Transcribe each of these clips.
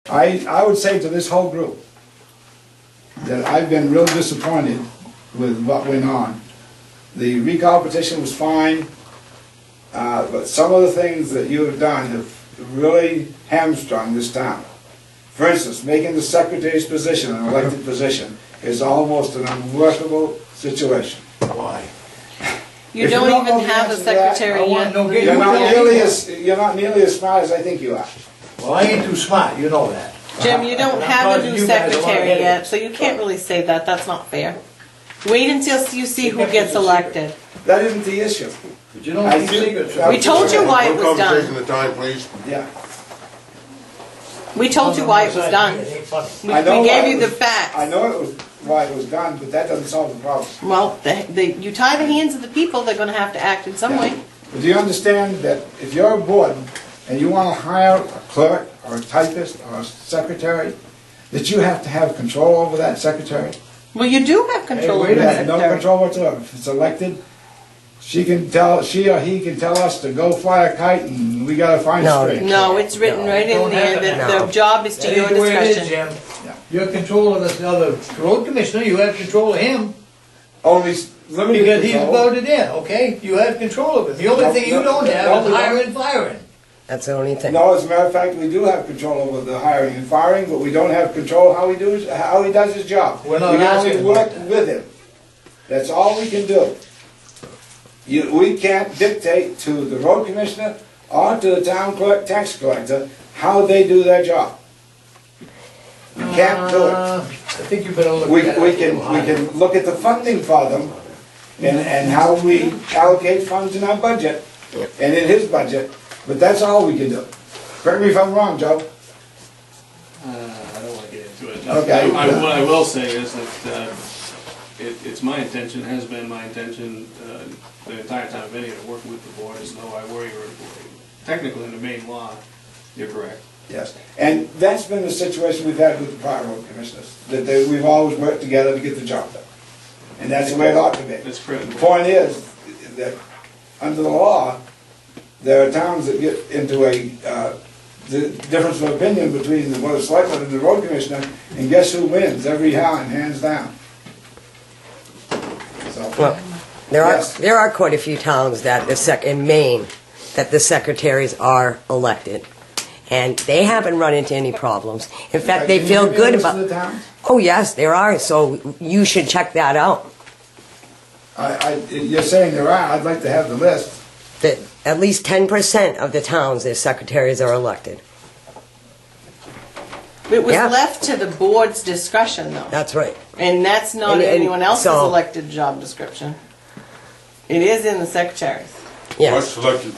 I would say to this whole group that I've been real disappointed with what went on. The recall petition was fine, but some of the things that you have done have really hamstrung this town. For instance, making the secretary's position an elected position is almost an unworkable situation. Why? You don't even have a secretary yet. You're not nearly as smart as I think you are. Well, I ain't too smart, you know that. Jim, you don't have a new secretary yet, so you can't really say that. That's not fair. Wait until you see who gets elected. That isn't the issue. But you don't keep secrets. We told you why it was Conversation done. the time, please. Yeah. We told you why it was done. We gave you the facts. I know it was why it was done, but that doesn't solve the problem. Well, you tie the hands of the people, they're going to have to act in some way. But do you understand that if you're a board and you want to hire a clerk or a typist or a secretary, that you have to have control over that secretary? Well, you do have control over You the have no secretary. control whatsoever. If it's elected, she or he can tell us to go fly a kite and we got to find straight. No, it's written right in there that the job is to That your ain't the way it is, discretion. Jim. You're control of the other road commissioner, you have control of him. Only limited Because he's control. voted in, okay? You have control of him. The only thing you don't have is hiring and firing. That's the only thing. No, as a matter of fact, we do have control over the hiring and firing, but we don't have control how he does his job. We're not We can asking only work about that. with him. That's all we can do. We can't dictate to the road commissioner or to the town clerk, tax collector, how they do their job. We can't do it. I think you better look We at that. can look at the funding for them and how we allocate funds in our budget and in his budget, but that's all we can do. Correct me if I'm wrong, Joe. I don't want to get into it. Okay. What I will say is that it's my intention, has been my intention the entire time I've been here to work with the board as though I were your employee. Technically, in the main law, you're correct. Yes, and that's been the situation we've had with the prior road commissioners, that we've always worked together to get the job done. And that's the way it ought to be. That's critical. The point is that under the law, there are towns that get into the difference of opinion between the board of selectmen and the road commissioner, and guess who wins every time, hands down. So, Well, Yes. there are quite a few towns that in Maine that the secretaries are elected, and they haven't run into any problems. In fact, they can you feel give me a good list of about. the towns? Oh yes, there are. So you should check that out. You're saying there are, I'd like to have the list. That at least 10% of the towns, their secretaries are elected. It was Yeah. left to the board's discretion, though. That's right. And that's not And anyone else's so- elected job description. It is in the secretary's. Yes. What's selected,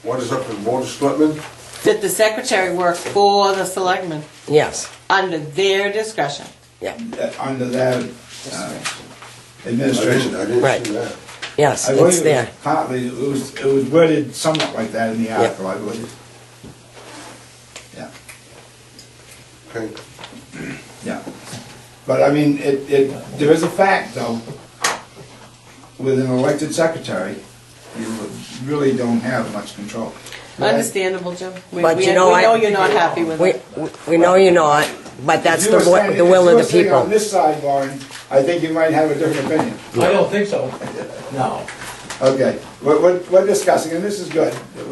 what is up to the board of selectmen? That the secretary work for the selectmen Yes. under their discretion. Yeah. Under that administration. I didn't Right. see that. Yes. I believe It's there. partly, it was worded somewhat like that in the article, I believe. Yeah, Okay. yeah. But I mean, there is a fact though, with an elected secretary, you really don't have much control. Understandable, Jim. We But we- you know we what? know you're not happy with it. We know you're not, but that's If you were the standing- will of the If you were sitting on people. this side, Warren, I think you might have a different opinion. I don't think so. No. Okay, we're discussing, and this is good.